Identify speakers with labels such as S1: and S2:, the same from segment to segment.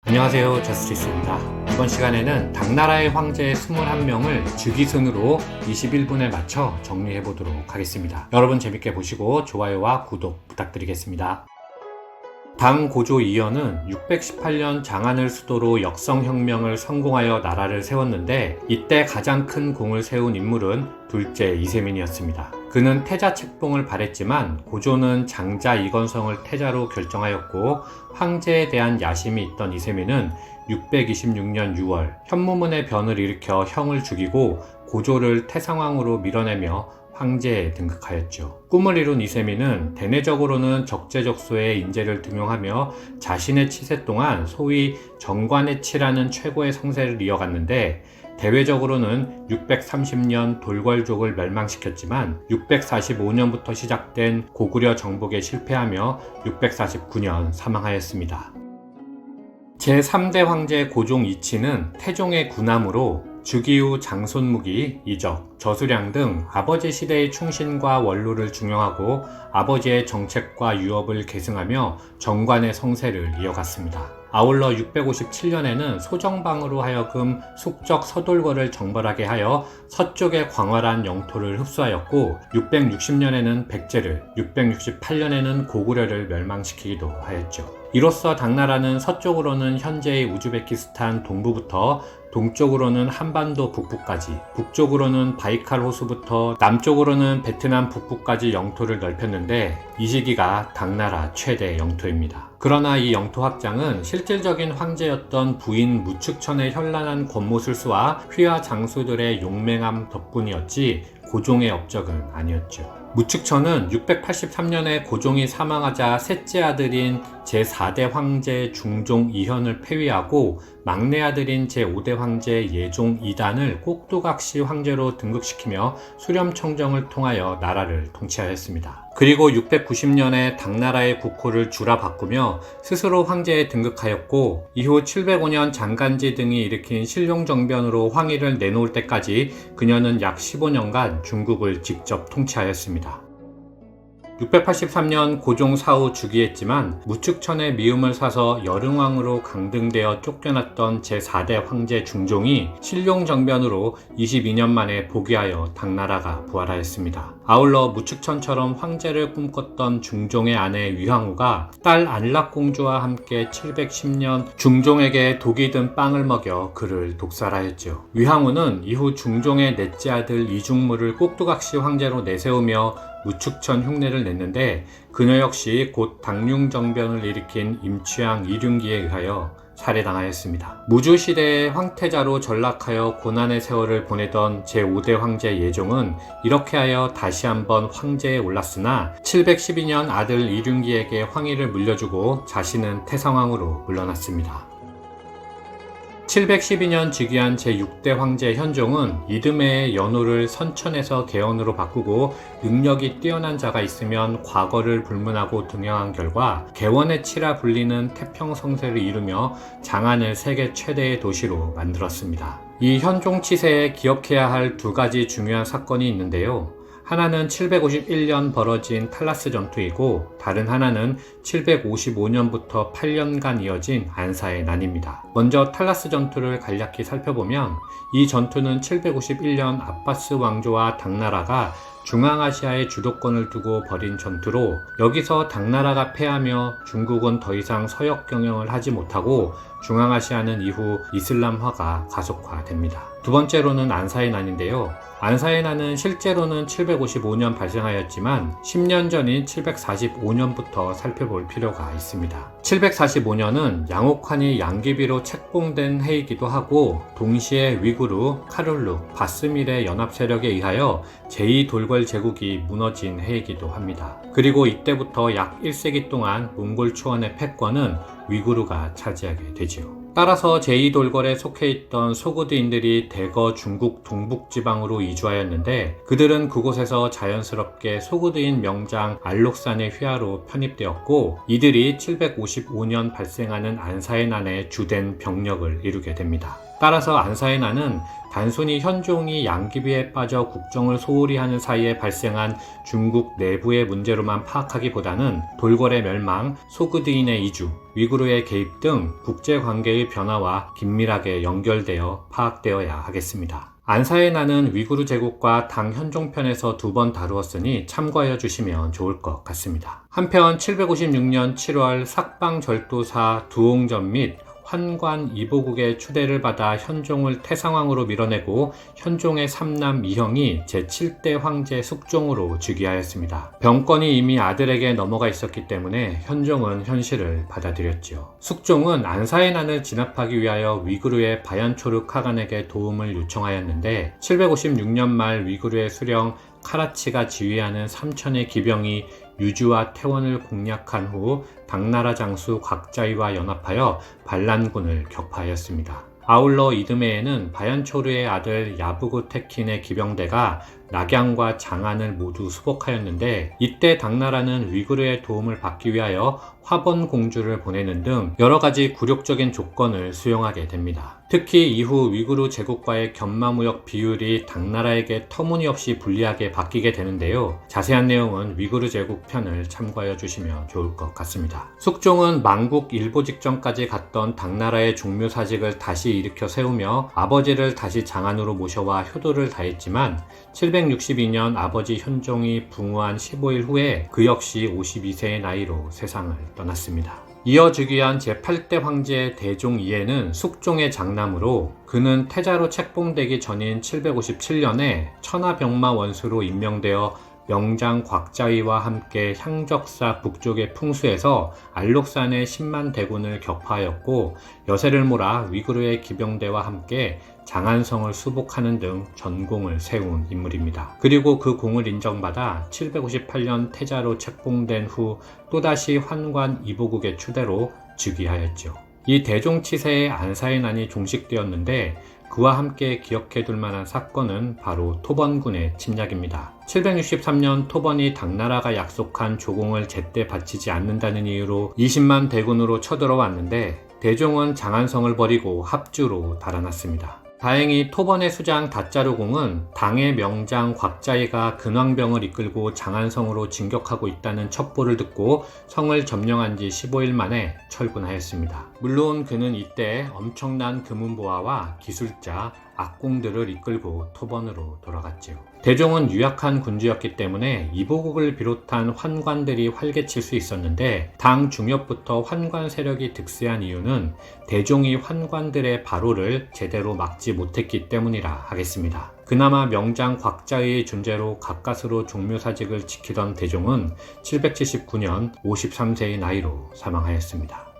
S1: 안녕하세요, 저스티스입니다. 이번 시간에는 당나라의 황제 21명을 주기순으로 21분에 맞춰 정리해보도록 하겠습니다. 여러분 재밌게 보시고 좋아요와 구독 부탁드리겠습니다. 당 고조 이연은 618년 장안을 수도로 역성혁명을 성공하여 나라를 세웠는데 이때 가장 큰 공을 세운 인물은 둘째 이세민이었습니다. 그는 태자 책봉을 바랬지만 고조는 장자 이건성을 태자로 결정하였고 황제에 대한 야심이 있던 이세민은 626년 6월 현무문의 변을 일으켜 형을 죽이고 고조를 태상왕으로 밀어내며 황제에 등극하였죠. 꿈을 이룬 이세민은 대내적으로는 적재적소의 인재를 등용하며 자신의 치세 동안 소위 정관의 치라는 최고의 성세를 이어갔는데 대외적으로는 630년 돌궐족을 멸망시켰지만 645년부터 시작된 고구려 정복에 실패하며 649년 사망하였습니다. 제3대 황제 고종 이치는 태종의 군함으로 주기후 장손무기, 이적, 저수량 등 아버지 시대의 충신과 원로를 중용하고 아버지의 정책과 유업을 계승하며 정관의 성세를 이어갔습니다. 아울러 657년에는 소정방으로 하여금 숙적 서돌궐을 정벌하게 하여 서쪽의 광활한 영토를 흡수하였고 660년에는 백제를, 668년에는 고구려를 멸망시키기도 하였죠. 이로써 당나라는 서쪽으로는 현재의 우즈베키스탄 동부부터 동쪽으로는 한반도 북부까지, 북쪽으로는 바이칼 호수부터 남쪽으로는 베트남 북부까지 영토를 넓혔는데 이 시기가 당나라 최대 영토입니다. 그러나 이 영토 확장은 실질적인 황제였던 부인 무축천의 현란한 권모술수와 휘하 장수들의 용맹함 덕분이었지 고종의 업적은 아니었죠. 무축천은 683년에 고종이 사망하자 셋째 아들인 제4대 황제 중종 이현을 폐위하고 막내 아들인 제5대 황제 예종 이단을 꼭두각시 황제로 등극시키며 수렴청정을 통하여 나라를 통치하였습니다. 그리고 690년에 당나라의 국호를 주라 바꾸며 스스로 황제에 등극하였고 이후 705년 장간지 등이 일으킨 신룡정변으로 황위를 내놓을 때까지 그녀는 약 15년간 중국을 직접 통치하였습니다. 683년 고종 사후 즉위했지만 무축천의 미움을 사서 여릉왕으로 강등되어 쫓겨났던 제4대 황제 중종이 신룡정변으로 22년 만에 복위하여 당나라가 부활하였습니다. 아울러 무축천처럼 황제를 꿈꿨던 중종의 아내 위황후가 딸 안락공주와 함께 710년 중종에게 독이 든 빵을 먹여 그를 독살하였죠. 위황후는 이후 중종의 넷째 아들 이중무를 꼭두각시 황제로 내세우며 무축천 흉내를 냈는데 그녀 역시 곧 당룡정변을 일으킨 임취향 이륜기에 의하여 살해당하였습니다. 무주시대의 황태자로 전락하여 고난의 세월을 보내던 제5대 황제 예종은 이렇게 하여 다시 한번 황제에 올랐으나 712년 아들 이륜기에게 황위를 물려주고 자신은 태상왕으로 물러났습니다. 712년 즉위한 제6대 황제 현종은 이듬해의 연호를 선천에서 개헌으로 바꾸고 능력이 뛰어난 자가 있으면 과거를 불문하고 등용한 결과 개원의 치라 불리는 태평성세를 이루며 장안을 세계 최대의 도시로 만들었습니다. 이 현종 치세에 기억해야 할 두 가지 중요한 사건이 있는데요. 하나는 751년 벌어진 탈라스 전투이고 다른 하나는 755년부터 8년간 이어진 안사의 난입니다. 먼저 탈라스 전투를 간략히 살펴보면 이 전투는 751년 아바스 왕조와 당나라가 중앙아시아의 주도권을 두고 벌인 전투로 여기서 당나라가 패하며 중국은 더 이상 서역 경영을 하지 못하고 중앙아시아는 이후 이슬람화가 가속화됩니다. 두 번째로는 안사의 난인데요. 안사의 난은 실제로는 755년 발생하였지만 10년 전인 745년부터 살펴볼 필요가 있습니다. 745년은 양옥환이 양귀비로 책봉된 해이기도 하고 동시에 위구르, 카룰룩, 바스밀의 연합 세력에 의하여 제2돌궐 제국이 무너진 해이기도 합니다. 그리고 이때부터 약 1세기 동안 몽골 초원의 패권은 위구르가 차지하게 되지요. 따라서 제2돌궐에 속해 있던 소구드인들이 대거 중국 동북지방으로 이주하였는데 그들은 그곳에서 자연스럽게 소구드인 명장 알록산의 휘하로 편입되었고 이들이 755년 발생하는 안사의 난의 주된 병력을 이루게 됩니다. 따라서 안사해나는 단순히 현종이 양귀비에 빠져 국정을 소홀히 하는 사이에 발생한 중국 내부의 문제로만 파악하기보다는 돌고래 멸망, 소그드인의 이주, 위구르의 개입 등 국제관계의 변화와 긴밀하게 연결되어 파악되어야 하겠습니다. 안사해나는 위구르 제국과 당 현종편에서 2번 다루었으니 참고하여 주시면 좋을 것 같습니다. 한편 756년 7월 삭방절도사 두옹전 및 환관 이보국의 추대를 받아 현종을 태상왕으로 밀어내고 현종의 3남 2형이 제7대 황제 숙종으로 즉위하였습니다. 병권이 이미 아들에게 넘어가 있었기 때문에 현종은 현실을 받아들였죠. 숙종은 안사해난을 진압하기 위하여 위구르의 바얀초르 카간에게 도움을 요청하였는데 756년 말 위구르의 수령 카라치가 지휘하는 3천의 기병이 유주와 태원을 공략한 후 당나라 장수 곽자이와 연합하여 반란군을 격파하였습니다. 아울러 이듬해에는 바얀초르의 아들 야부구 테킨의 기병대가 낙양과 장안을 모두 수복하였는데 이때 당나라는 위구르의 도움을 받기 위하여 화번 공주를 보내는 등 여러가지 굴욕적인 조건을 수용하게 됩니다. 특히 이후 위구르 제국과의 견마무역 비율이 당나라에게 터무니없이 불리하게 바뀌게 되는데요. 자세한 내용은 위구르 제국 편을 참고하여 주시면 좋을 것 같습니다. 숙종은 망국 일보 직전까지 갔던 당나라의 종묘사직을 다시 일으켜 세우며 아버지를 다시 장안으로 모셔와 효도를 다했지만 762년 아버지 현종이 붕후한 15일 후에 그 역시 52세의 나이로 세상을 떠났습니다. 이어 즉위한 제8대 황제 대종 이해는 숙종의 장남으로 그는 태자로 책봉되기 전인 757년에 천하병마 원수로 임명되어 명장 곽자위와 함께 향적사 북쪽의 풍수에서 알록산의 10만 대군을 격파하였고 여세를 몰아 위구르의 기병대와 함께 장안성을 수복하는 등 전공을 세운 인물입니다. 그리고 그 공을 인정받아 758년 태자로 책봉된 후 또다시 환관 이보국의 추대로 즉위하였죠. 이 대종치세의 안사해난이 종식되었는데 그와 함께 기억해둘 만한 사건은 바로 토번군의 침략입니다. 763년 토번이 당나라가 약속한 조공을 제때 바치지 않는다는 이유로 20만 대군으로 쳐들어왔는데 대종은 장안성을 버리고 합주로 달아났습니다. 다행히 토번의 수장 다짜르공은 당의 명장 곽자이가 근왕병을 이끌고 장안성으로 진격하고 있다는 첩보를 듣고 성을 점령한 지 15일 만에 철군하였습니다. 물론 그는 이때 엄청난 금은보화와 기술자, 악공들을 이끌고 토번으로 돌아갔지요. 대종은 유약한 군주였기 때문에 이보국을 비롯한 환관들이 활개칠 수 있었는데 당 중엽부터 환관 세력이 득세한 이유는 대종이 환관들의 발호를 제대로 막지 못했기 때문이라 하겠습니다. 그나마 명장 곽자의의 존재로 가까스로 종묘사직을 지키던 대종은 779년 53세의 나이로 사망하였습니다.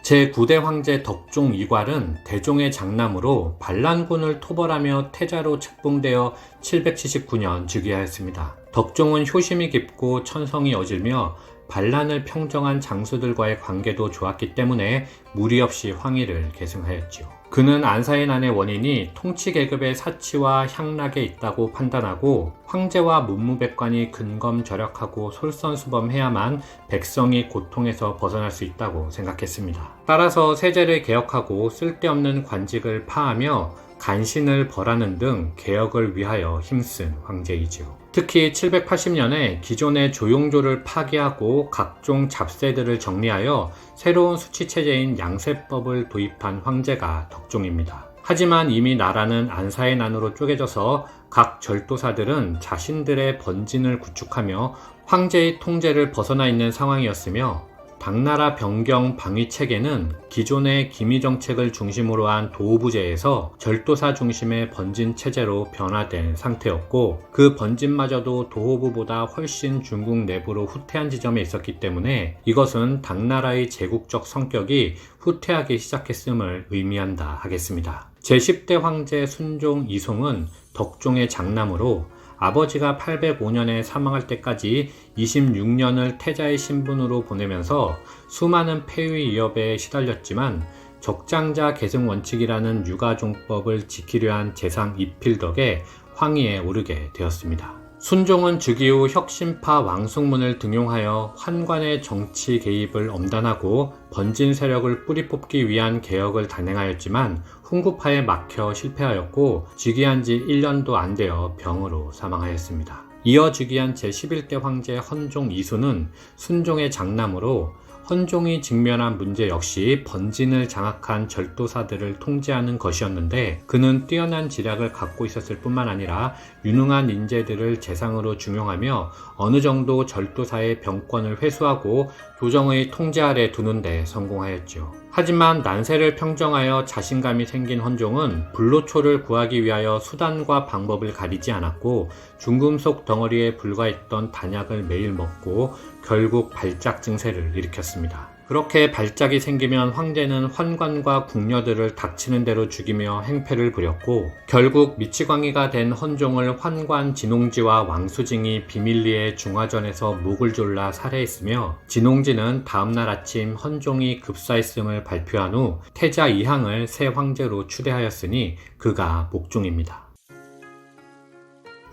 S1: 제9대 황제 덕종 이괄은 대종의 장남으로 반란군을 토벌하며 태자로 책봉되어 779년 즉위하였습니다. 덕종은 효심이 깊고 천성이 어질며 반란을 평정한 장수들과의 관계도 좋았기 때문에 무리 없이 황위를 계승하였지요. 그는 안사해난의 원인이 통치계급의 사치와 향락에 있다고 판단하고 황제와 문무백관이 근검절약하고 솔선수범해야만 백성이 고통에서 벗어날 수 있다고 생각했습니다. 따라서 세제를 개혁하고 쓸데없는 관직을 파하며 간신을 벌하는 등 개혁을 위하여 힘쓴 황제이지요. 특히 780년에 기존의 조용조를 파기하고 각종 잡세들을 정리하여 새로운 수치체제인 양세법을 도입한 황제가 덕종입니다. 하지만 이미 나라는 안사해난으로 쪼개져서 각 절도사들은 자신들의 번진을 구축하며 황제의 통제를 벗어나 있는 상황이었으며 당나라 변경 방위 체계는 기존의 기미 정책을 중심으로 한 도호부제에서 절도사 중심의 번진 체제로 변화된 상태였고 그 번진마저도 도호부보다 훨씬 중국 내부로 후퇴한 지점에 있었기 때문에 이것은 당나라의 제국적 성격이 후퇴하기 시작했음을 의미한다 하겠습니다. 제10대 황제 순종 이송은 덕종의 장남으로 아버지가 805년에 사망할 때까지 26년을 태자의 신분으로 보내면서 수많은 폐위 위협에 시달렸지만 적장자 계승 원칙이라는 유가종법을 지키려 한 재상 이필 덕에 황위에 오르게 되었습니다. 순종은 즉위 후 혁신파 왕숙문을 등용하여 환관의 정치 개입을 엄단하고 번진 세력을 뿌리 뽑기 위한 개혁을 단행하였지만 훈구파에 막혀 실패하였고 즉위한 지 1년도 안 되어 병으로 사망하였습니다. 이어 즉위한 제11대 황제 헌종 이수는 순종의 장남으로 헌종이 직면한 문제 역시 번진을 장악한 절도사들을 통제하는 것이었는데 그는 뛰어난 지략을 갖고 있었을 뿐만 아니라 유능한 인재들을 재상으로 중용하며 어느 정도 절도사의 병권을 회수하고 조정의 통제 아래 두는 데 성공하였죠. 하지만 난세를 평정하여 자신감이 생긴 헌종은 불로초를 구하기 위하여 수단과 방법을 가리지 않았고 중금속 덩어리에 불과했던 단약을 매일 먹고 결국 발작 증세를 일으켰습니다. 그렇게 발작이 생기면 황제는 환관과 궁녀들을 닥치는 대로 죽이며 행패를 부렸고 결국 미치광이가 된 헌종을 환관 진홍지와 왕수징이 비밀리에 중화전에서 목을 졸라 살해했으며 진홍지는 다음날 아침 헌종이 급사했음을 발표한 후 태자 이항을 새 황제로 추대하였으니 그가 목종입니다.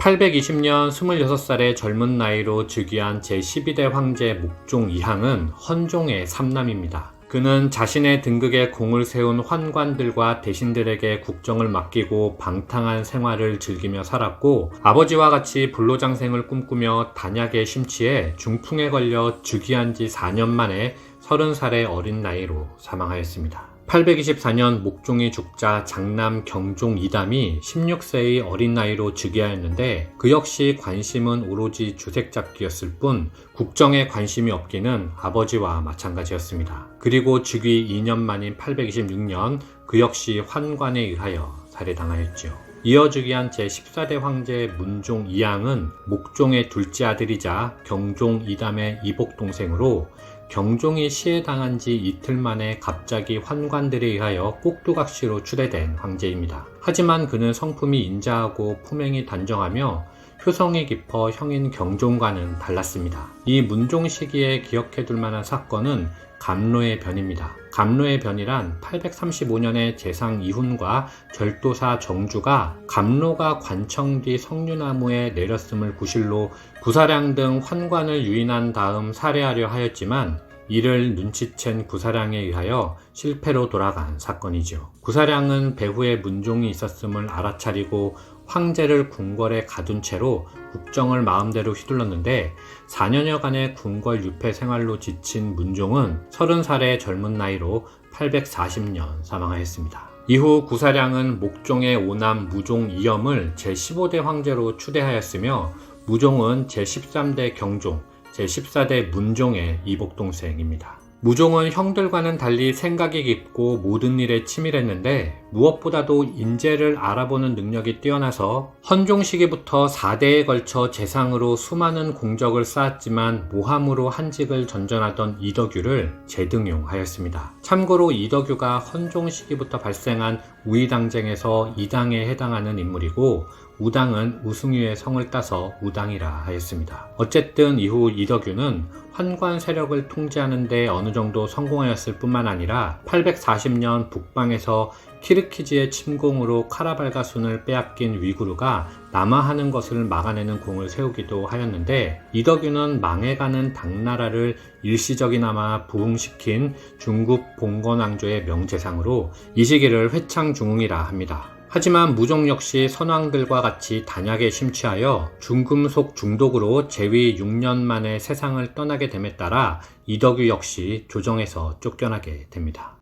S1: 820년 26살의 젊은 나이로 즉위한 제12대 황제 목종 이항은 헌종의 삼남입니다. 그는 자신의 등극에 공을 세운 환관들과 대신들에게 국정을 맡기고 방탕한 생활을 즐기며 살았고 아버지와 같이 불로장생을 꿈꾸며 단약에 심취해 중풍에 걸려 즉위한 지 4년 만에 30살의 어린 나이로 사망하였습니다. 824년 목종이 죽자 장남 경종 이담이 16세의 어린 나이로 즉위하였는데 그 역시 관심은 오로지 주색 잡기였을 뿐 국정에 관심이 없기는 아버지와 마찬가지였습니다. 그리고 즉위 2년 만인 826년 그 역시 환관에 의하여 살해당하였죠. 이어 즉위한 제14대 황제 문종 이항은 목종의 둘째 아들이자 경종 이담의 이복동생으로 경종이 시해당한 지 이틀 만에 갑자기 환관들에 의하여 꼭두각시로 추대된 황제입니다. 하지만 그는 성품이 인자하고 품행이 단정하며 효성이 깊어 형인 경종과는 달랐습니다. 이 문종 시기에 기억해둘 만한 사건은 감로의 변입니다. 감로의 변이란 835년에 재상 이훈과 절도사 정주가 감로가 관청 뒤 석류나무에 내렸음을 구실로 구사량 등 환관을 유인한 다음 살해하려 하였지만 이를 눈치챈 구사량에 의하여 실패로 돌아간 사건이죠. 구사량은 배후에 문종이 있었음을 알아차리고 황제를 궁궐에 가둔 채로 국정을 마음대로 휘둘렀는데 4년여간의 궁궐 유폐 생활로 지친 문종은 30살의 젊은 나이로 840년 사망하였습니다. 이후 구사량은 목종의 오남 무종 이염을 제15대 황제로 추대하였으며 무종은 제13대 경종, 제14대 문종의 이복동생입니다. 무종은 형들과는 달리 생각이 깊고 모든 일에 치밀했는데 무엇보다도 인재를 알아보는 능력이 뛰어나서 헌종 시기부터 4대에 걸쳐 재상으로 수많은 공적을 쌓았지만 모함으로 한직을 전전하던 이덕유를 재등용하였습니다. 참고로 이덕유가 헌종 시기부터 발생한 우의당쟁에서 이당에 해당하는 인물이고 우당은 우승유의 성을 따서 우당이라 하였습니다. 어쨌든 이후 이덕유는 환관 세력을 통제하는 데 어느 정도 성공하였을 뿐만 아니라 840년 북방에서 키르키즈의 침공으로 카라발가순을 빼앗긴 위구르가 남하하는 것을 막아내는 공을 세우기도 하였는데 이덕유는 망해가는 당나라를 일시적이나마 부흥시킨 중국 봉건왕조의 명재상으로 이 시기를 회창중흥이라 합니다. 하지만 무종 역시 선왕들과 같이 단약에 심취하여 중금속 중독으로 재위 6년 만에 세상을 떠나게 됨에 따라 이덕유 역시 조정에서 쫓겨나게 됩니다.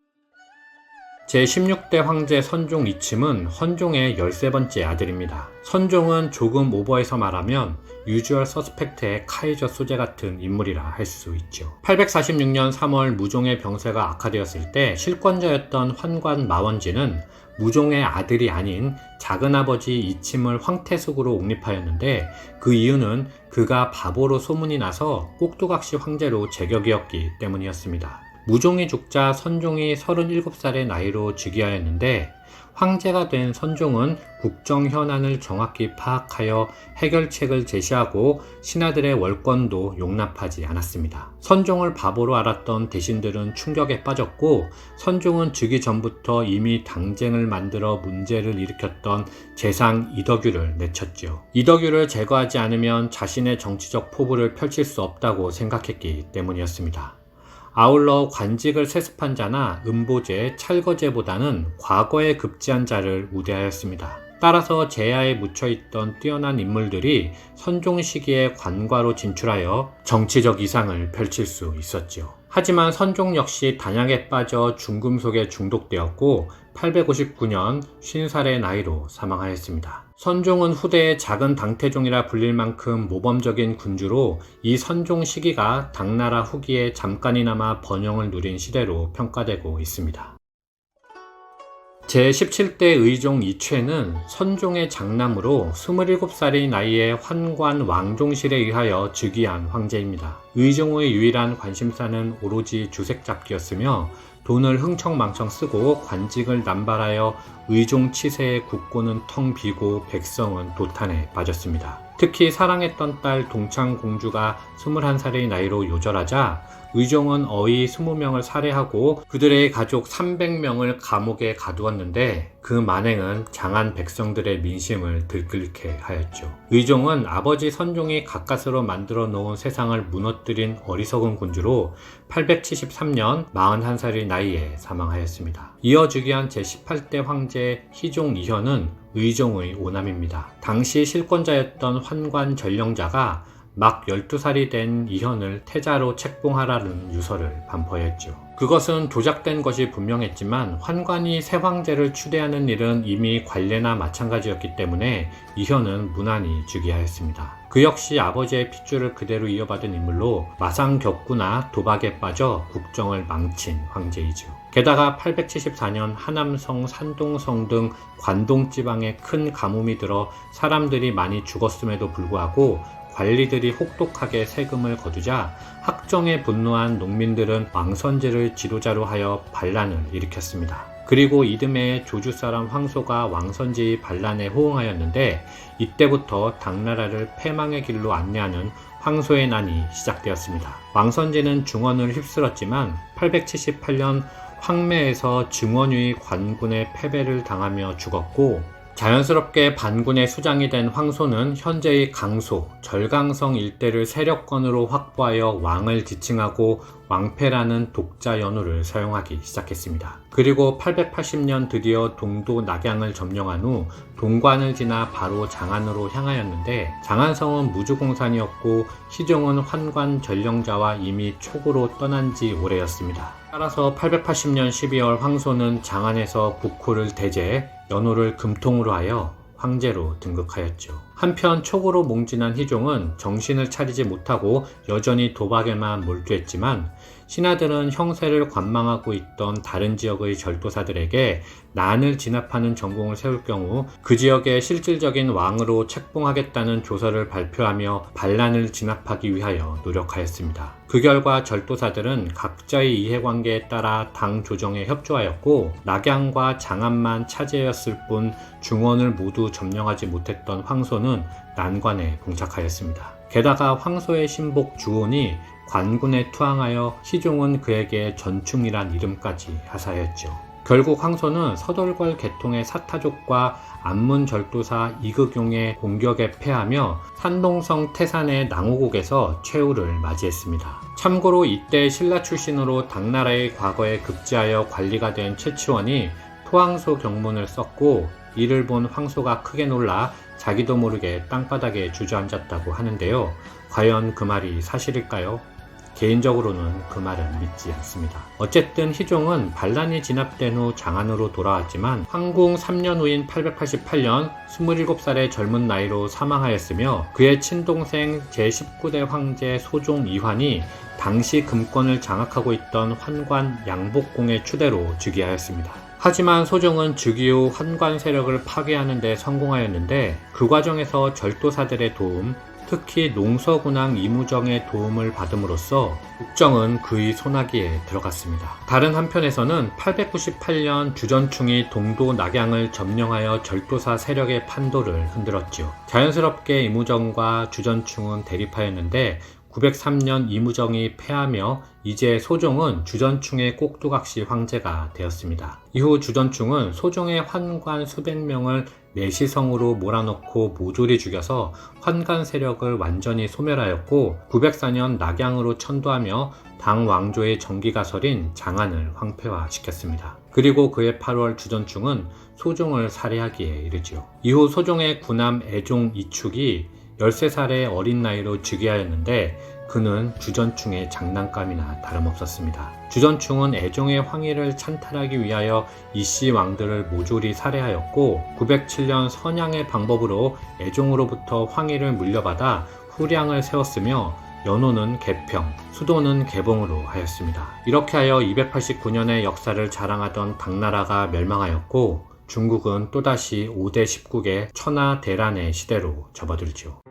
S1: 제16대 황제 선종 이침은 헌종의 13번째 아들입니다. 선종은 조금 오버해서 말하면 유주얼 서스펙트의 카이저 소재 같은 인물이라 할 수 있죠. 846년 3월 무종의 병세가 악화되었을 때 실권자였던 환관 마원지는 무종의 아들이 아닌 작은아버지 이침을 황태숙으로 옹립하였는데 그 이유는 그가 바보로 소문이 나서 꼭두각시 황제로 제격이었기 때문이었습니다. 무종이 죽자 선종이 37살의 나이로 즉위하였는데 황제가 된 선종은 국정 현안을 정확히 파악하여 해결책을 제시하고 신하들의 월권도 용납하지 않았습니다. 선종을 바보로 알았던 대신들은 충격에 빠졌고, 선종은 즉위 전부터 이미 당쟁을 만들어 문제를 일으켰던 재상 이덕유를 내쳤죠. 이덕유를 제거하지 않으면 자신의 정치적 포부를 펼칠 수 없다고 생각했기 때문이었습니다. 아울러 관직을 세습한 자나 음보제, 찰거제보다는 과거에 급제한 자를 우대하였습니다. 따라서 제야에 묻혀있던 뛰어난 인물들이 선종 시기에 관과로 진출하여 정치적 이상을 펼칠 수 있었지요. 하지만 선종 역시 단약에 빠져 중금속에 중독되었고 859년 50살의 나이로 사망하였습니다. 선종은 후대의 작은 당태종이라 불릴 만큼 모범적인 군주로 이 선종 시기가 당나라 후기에 잠깐이나마 번영을 누린 시대로 평가되고 있습니다. 제17대 의종 이최는 선종의 장남으로 27살의 나이에 환관 왕종실에 의하여 즉위한 황제입니다. 의종의 유일한 관심사는 오로지 주색 잡기였으며 돈을 흥청망청 쓰고 관직을 남발하여 의종 치세의 국고는 텅 비고 백성은 도탄에 빠졌습니다. 특히 사랑했던 딸 동창공주가 21살의 나이로 요절하자 의종은 어이 20명을 살해하고 그들의 가족 300명을 감옥에 가두었는데 그 만행은 장한 백성들의 민심을 들끓게 하였죠. 의종은 아버지 선종이 가까스로 만들어 놓은 세상을 무너뜨린 어리석은 군주로 873년 41살의 나이에 사망하였습니다. 이어 즉위한 제18대 황제 희종 이현은 의종의 오남입니다. 당시 실권자였던 환관 전령자가 막 12살이 된 이현을 태자로 책봉하라는 유서를 반포했죠. 그것은 조작된 것이 분명했지만 환관이 새 황제를 추대하는 일은 이미 관례나 마찬가지였기 때문에 이현은 무난히 즉위하였습니다. 그 역시 아버지의 핏줄을 그대로 이어받은 인물로 마상격구나 도박에 빠져 국정을 망친 황제이죠. 게다가 874년 하남성, 산동성 등 관동 지방에 큰 가뭄이 들어 사람들이 많이 죽었음에도 불구하고 관리들이 혹독하게 세금을 거두자 학정에 분노한 농민들은 왕선제를 지도자로 하여 반란을 일으켰습니다. 그리고 이듬해 조주사람 황소가 왕선제의 반란에 호응하였는데 이때부터 당나라를 패망의 길로 안내하는 황소의 난이 시작되었습니다. 왕선제는 중원을 휩쓸었지만 878년 황매에서 증원유의 관군의 패배를 당하며 죽었고, 자연스럽게 반군의 수장이 된 황소는 현재의 강소, 절강성 일대를 세력권으로 확보하여 왕을 지칭하고 왕패라는 독자 연호를 사용하기 시작했습니다. 그리고 880년 드디어 동도 낙양을 점령한 후 동관을 지나 바로 장안으로 향하였는데 장안성은 무주공산이었고 희종은 환관 전령자와 이미 촉으로 떠난 지 오래였습니다. 따라서 880년 12월 황소는 장안에서 국호를 대제, 연호를 금통으로 하여 황제로 등극하였죠. 한편 촉으로 몽진한 희종은 정신을 차리지 못하고 여전히 도박에만 몰두했지만 신하들은 형세를 관망하고 있던 다른 지역의 절도사들에게 난을 진압하는 전공을 세울 경우 그 지역의 실질적인 왕으로 책봉하겠다는 조서를 발표하며 반란을 진압하기 위하여 노력하였습니다. 그 결과 절도사들은 각자의 이해관계에 따라 당 조정에 협조하였고 낙양과 장안만 차지하였을 뿐 중원을 모두 점령하지 못했던 황소는 난관에 봉착하였습니다. 게다가 황소의 신복 주온이 관군에 투항하여 희종은 그에게 전충이란 이름까지 하사했죠. 결국 황소는 서돌궐 계통의 사타족과 안문절도사 이극용의 공격에 패하며 산동성 태산의 낭호국에서 최후를 맞이했습니다. 참고로 이때 신라 출신으로 당나라의 과거에 급제하여 관리가 된 최치원이 토황소 경문을 썼고 이를 본 황소가 크게 놀라 자기도 모르게 땅바닥에 주저앉았다고 하는데요. 과연 그 말이 사실일까요? 개인적으로는 그 말은 믿지 않습니다. 어쨌든 희종은 반란이 진압된 후 장안으로 돌아왔지만 황궁 3년 후인 888년 27살의 젊은 나이로 사망하였으며 그의 친동생 제19대 황제 소종 이환이 당시 금권을 장악하고 있던 환관 양복공의 추대로 즉위하였습니다. 하지만 소종은 즉위 후 환관 세력을 파괴하는 데 성공하였는데 그 과정에서 절도사들의 도움, 특히 농서군왕 이무정의 도움을 받음으로써 국정은 그의 손아귀에 들어갔습니다. 다른 한편에서는 898년 주전충이 동도 낙양을 점령하여 절도사 세력의 판도를 흔들었지요. 자연스럽게 이무정과 주전충은 대립하였는데 903년 이무정이 패하며 이제 소종은 주전충의 꼭두각시 황제가 되었습니다. 이후 주전충은 소종의 환관 수백 명을 내시성으로 몰아넣고 모조리 죽여서 환관 세력을 완전히 소멸하였고 904년 낙양으로 천도하며 당 왕조의 정기가설인 장안을 황폐화시켰습니다. 그리고 그해 8월 주전충은 소종을 살해하기에 이르지요. 이후 소종의 구남 애종 이축이 13살의 어린 나이로 즉위하였는데 그는 주전충의 장난감이나 다름없었습니다. 주전충은 애종의 황위를 찬탈하기 위하여 이씨 왕들을 모조리 살해하였고 907년 선양의 방법으로 애종으로부터 황위를 물려받아 후량을 세웠으며 연호는 개평, 수도는 개봉으로 하였습니다. 이렇게 하여 289년의 역사를 자랑하던 당나라가 멸망하였고 중국은 또다시 5대 10국의 천하 대란의 시대로 접어들죠.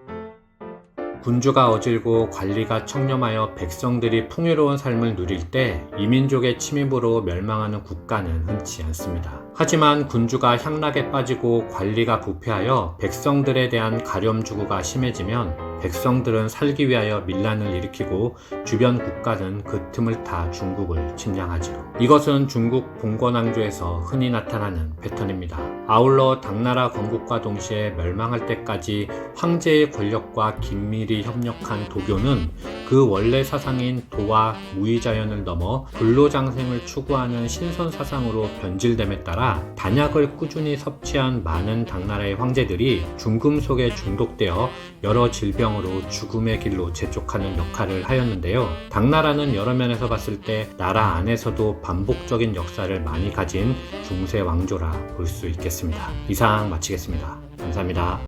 S1: 군주가 어질고 관리가 청렴하여 백성들이 풍요로운 삶을 누릴 때 이민족의 침입으로 멸망하는 국가는 흔치 않습니다. 하지만 군주가 향락에 빠지고 관리가 부패하여 백성들에 대한 가렴주구가 심해지면 백성들은 살기 위하여 밀란을 일으키고 주변 국가는 그 틈을 타 중국을 침략하지요. 이것은 중국 봉건왕조에서 흔히 나타나는 패턴입니다. 아울러 당나라 건국과 동시에 멸망할 때까지 황제의 권력과 긴밀히 협력한 도교는 그 원래 사상인 도와 무의자연을 넘어 불로장생을 추구하는 신선사상으로 변질됨에 따라 단약을 꾸준히 섭취한 많은 당나라의 황제들이 중금속에 중독되어 여러 질병으로 죽음의 길로 재촉하는 역할을 하였는데요. 당나라는 여러 면에서 봤을 때 나라 안에서도 반복적인 역사를 많이 가진 중세 왕조라 볼 수 있겠습니다. 이상 마치겠습니다. 감사합니다.